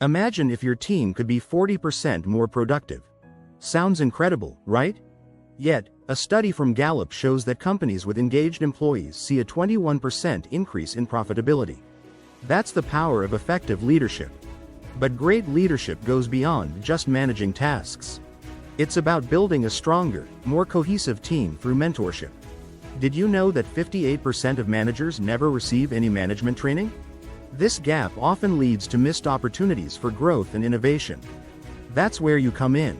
Imagine if your team could be 40% more productive. Sounds incredible, right? Yet, a study from Gallup shows that companies with engaged employees see a 21% increase in profitability. That's the power of effective leadership. But great leadership goes beyond just managing tasks. It's about building a stronger, more cohesive team through mentorship. Did you know that 58% of managers never receive any management training? This gap often leads to missed opportunities for growth and innovation. That's where you come in.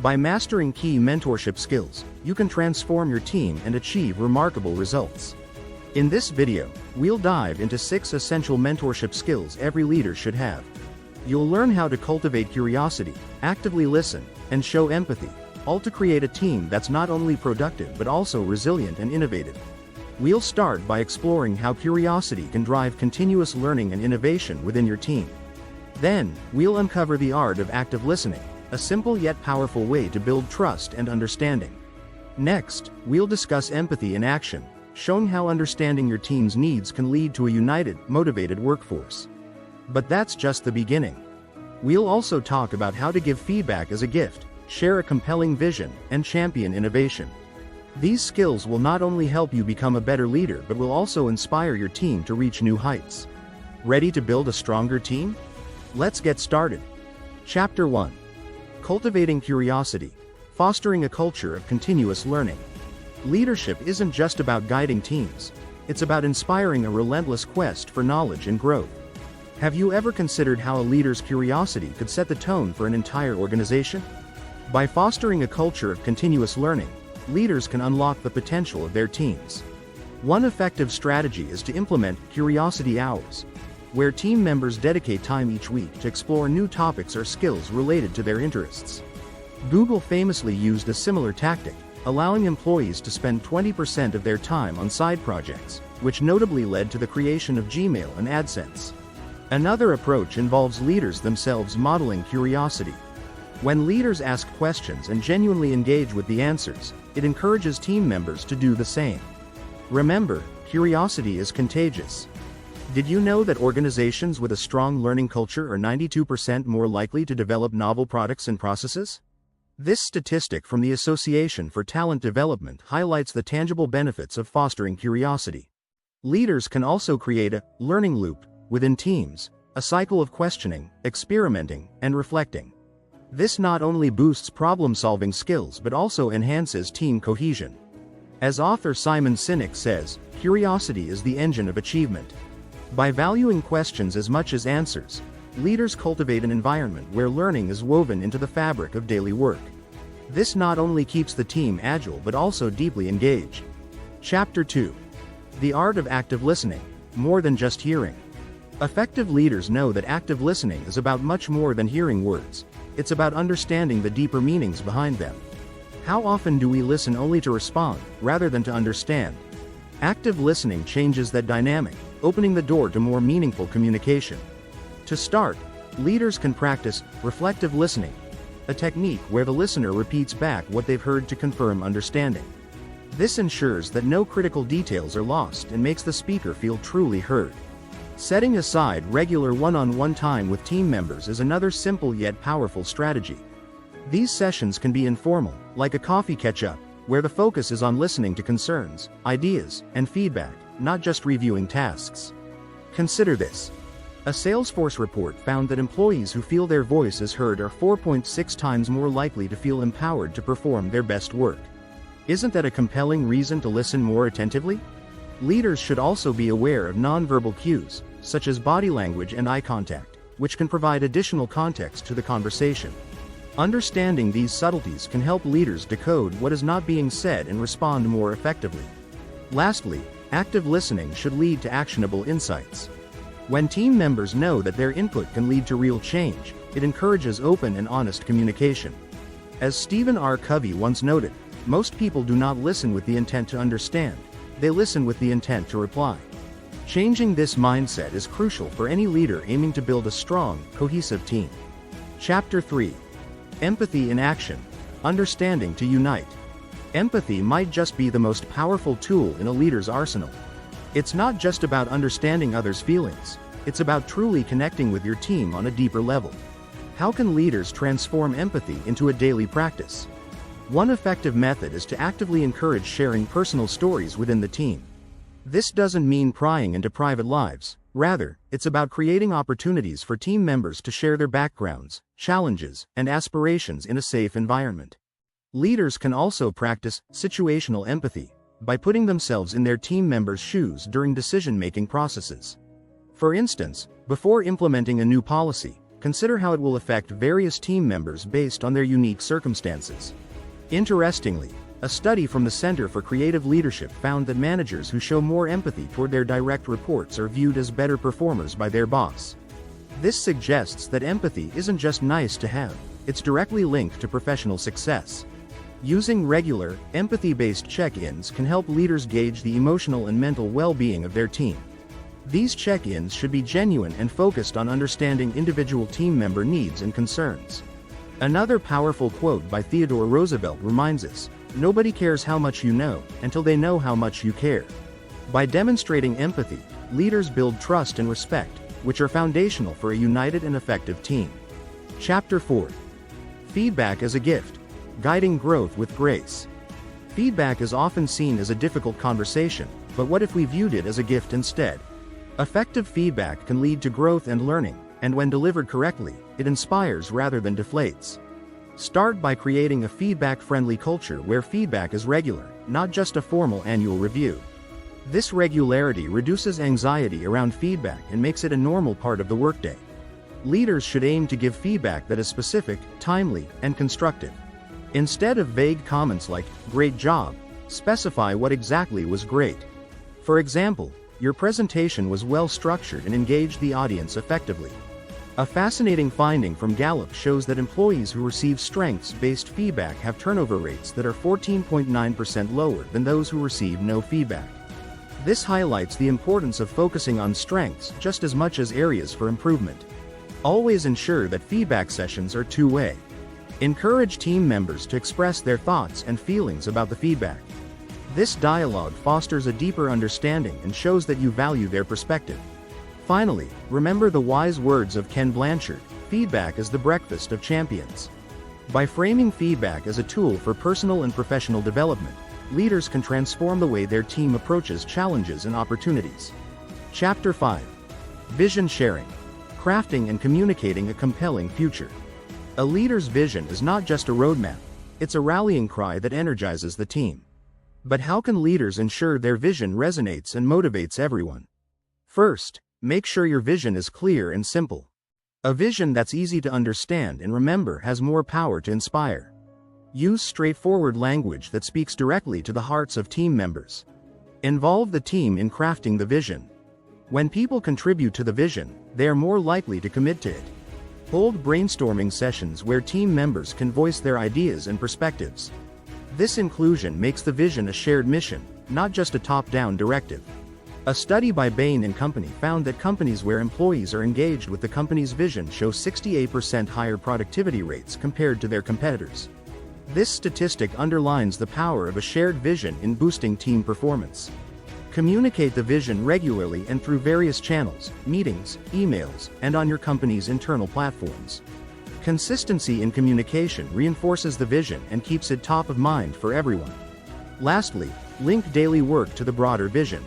By mastering key mentorship skills, you can transform your team and achieve remarkable results. In this video, we'll dive into 6 essential mentorship skills every leader should have. You'll learn how to cultivate curiosity, actively listen, and show empathy, all to create a team that's not only productive but also resilient and innovative. We'll start by exploring how curiosity can drive continuous learning and innovation within your team. Then, we'll uncover the art of active listening, a simple yet powerful way to build trust and understanding. Next, we'll discuss empathy in action, showing how understanding your team's needs can lead to a united, motivated workforce. But that's just the beginning. We'll also talk about how to give feedback as a gift, share a compelling vision, and champion innovation. These skills will not only help you become a better leader but will also inspire your team to reach new heights. Ready to build a stronger team? Let's get started. Chapter 1. Cultivating Curiosity, Fostering a Culture of Continuous Learning. Leadership isn't just about guiding teams. It's about inspiring a relentless quest for knowledge and growth. Have you ever considered how a leader's curiosity could set the tone for an entire organization? By fostering a culture of continuous learning, leaders can unlock the potential of their teams. One effective strategy is to implement curiosity hours, where team members dedicate time each week to explore new topics or skills related to their interests. Google famously used a similar tactic, allowing employees to spend 20% of their time on side projects, which notably led to the creation of Gmail and AdSense. Another approach involves leaders themselves modeling curiosity. When leaders ask questions and genuinely engage with the answers, it encourages team members to do the same. Remember, curiosity is contagious. Did you know that organizations with a strong learning culture are 92% more likely to develop novel products and processes? This statistic from the Association for Talent Development highlights the tangible benefits of fostering curiosity. Leaders can also create a learning loop within teams, a cycle of questioning, experimenting, and reflecting. This not only boosts problem-solving skills but also enhances team cohesion. As author Simon Sinek says, curiosity is the engine of achievement. By valuing questions as much as answers, leaders cultivate an environment where learning is woven into the fabric of daily work. This not only keeps the team agile but also deeply engaged. Chapter 2. The Art of Active Listening, More Than Just Hearing. Effective leaders know that active listening is about much more than hearing words. It's about understanding the deeper meanings behind them. How often do we listen only to respond, rather than to understand? Active listening changes that dynamic, opening the door to more meaningful communication. To start, leaders can practice reflective listening, a technique where the listener repeats back what they've heard to confirm understanding. This ensures that no critical details are lost and makes the speaker feel truly heard. Setting aside regular one-on-one time with team members is another simple yet powerful strategy. These sessions can be informal, like a coffee catch-up, where the focus is on listening to concerns, ideas, and feedback, not just reviewing tasks. Consider this. A Salesforce report found that employees who feel their voice is heard are 4.6 times more likely to feel empowered to perform their best work. Isn't that a compelling reason to listen more attentively? Leaders should also be aware of nonverbal cues, such as body language and eye contact, which can provide additional context to the conversation. Understanding these subtleties can help leaders decode what is not being said and respond more effectively. Lastly, active listening should lead to actionable insights. When team members know that their input can lead to real change, it encourages open and honest communication. As Stephen R. Covey once noted, most people do not listen with the intent to understand. They listen with the intent to reply. Changing this mindset is crucial for any leader aiming to build a strong, cohesive team. Chapter 3. Empathy in Action, Understanding to Unite. Empathy might just be the most powerful tool in a leader's arsenal. It's not just about understanding others' feelings. It's about truly connecting with your team on a deeper level. How can leaders transform empathy into a daily practice? One effective method is to actively encourage sharing personal stories within the team. This doesn't mean prying into private lives. Rather, it's about creating opportunities for team members to share their backgrounds, challenges, and aspirations in a safe environment. Leaders can also practice situational empathy by putting themselves in their team members' shoes during decision-making processes. For instance, before implementing a new policy, consider how it will affect various team members based on their unique circumstances. Interestingly, a study from the Center for Creative Leadership found that managers who show more empathy toward their direct reports are viewed as better performers by their boss. This suggests that empathy isn't just nice to have, it's directly linked to professional success. Using regular, empathy-based check-ins can help leaders gauge the emotional and mental well-being of their team. These check-ins should be genuine and focused on understanding individual team member needs and concerns. Another powerful quote by Theodore Roosevelt reminds us, "Nobody cares how much you know, until they know how much you care." By demonstrating empathy, leaders build trust and respect, which are foundational for a united and effective team. Chapter 4. Feedback as a gift. Guiding growth with grace. Feedback is often seen as a difficult conversation, but what if we viewed it as a gift instead? Effective feedback can lead to growth and learning, and when delivered correctly, it inspires rather than deflates. Start by creating a feedback-friendly culture where feedback is regular, not just a formal annual review. This regularity reduces anxiety around feedback and makes it a normal part of the workday. Leaders should aim to give feedback that is specific, timely, and constructive. Instead of vague comments like, "Great job," specify what exactly was great. For example, "Your presentation was well structured and engaged the audience effectively." A fascinating finding from Gallup shows that employees who receive strengths-based feedback have turnover rates that are 14.9% lower than those who receive no feedback. This highlights the importance of focusing on strengths just as much as areas for improvement. Always ensure that feedback sessions are two-way. Encourage team members to express their thoughts and feelings about the feedback. This dialogue fosters a deeper understanding and shows that you value their perspective. Finally, remember the wise words of Ken Blanchard, "Feedback is the breakfast of champions." By framing feedback as a tool for personal and professional development, leaders can transform the way their team approaches challenges and opportunities. Chapter 5. Vision sharing. Crafting and communicating a compelling future. A leader's vision is not just a roadmap, it's a rallying cry that energizes the team. But how can leaders ensure their vision resonates and motivates everyone? First, make sure your vision is clear and simple. A vision that's easy to understand and remember has more power to inspire. Use straightforward language that speaks directly to the hearts of team members. Involve the team in crafting the vision. When people contribute to the vision, they are more likely to commit to it. Hold brainstorming sessions where team members can voice their ideas and perspectives. This inclusion makes the vision a shared mission, not just a top-down directive. A study by Bain & Company found that companies where employees are engaged with the company's vision show 68% higher productivity rates compared to their competitors. This statistic underlines the power of a shared vision in boosting team performance. Communicate the vision regularly and through various channels, meetings, emails, and on your company's internal platforms. Consistency in communication reinforces the vision and keeps it top of mind for everyone. Lastly, link daily work to the broader vision.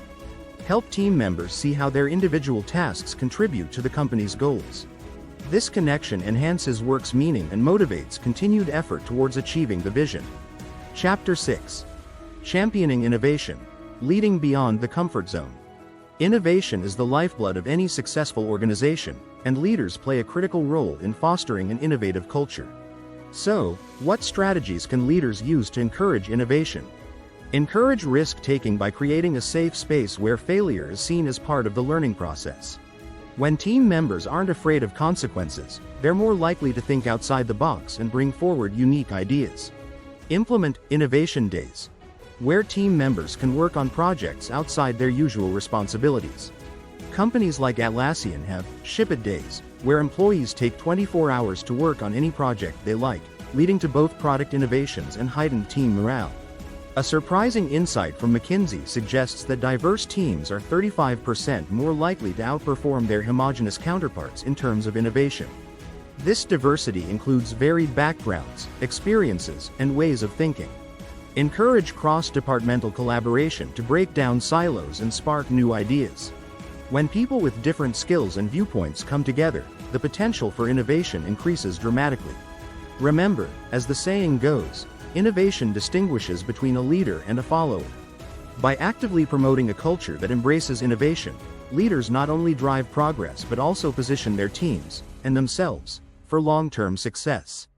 Help team members see how their individual tasks contribute to the company's goals. This connection enhances work's meaning and motivates continued effort towards achieving the vision. Chapter 6. Championing innovation. Leading beyond the comfort zone. Innovation is the lifeblood of any successful organization, and leaders play a critical role in fostering an innovative culture. So, what strategies can leaders use to encourage innovation? Encourage risk-taking by creating a safe space where failure is seen as part of the learning process. When team members aren't afraid of consequences, they're more likely to think outside the box and bring forward unique ideas. Implement innovation days, where team members can work on projects outside their usual responsibilities. Companies like Atlassian have Ship It days, where employees take 24 hours to work on any project they like, leading to both product innovations and heightened team morale. A surprising insight from McKinsey suggests that diverse teams are 35% more likely to outperform their homogeneous counterparts in terms of innovation. This diversity includes varied backgrounds, experiences, and ways of thinking. Encourage cross-departmental collaboration to break down silos and spark new ideas. When people with different skills and viewpoints come together, the potential for innovation increases dramatically. Remember, as the saying goes, innovation distinguishes between a leader and a follower. By actively promoting a culture that embraces innovation, leaders not only drive progress but also position their teams, and themselves, for long-term success.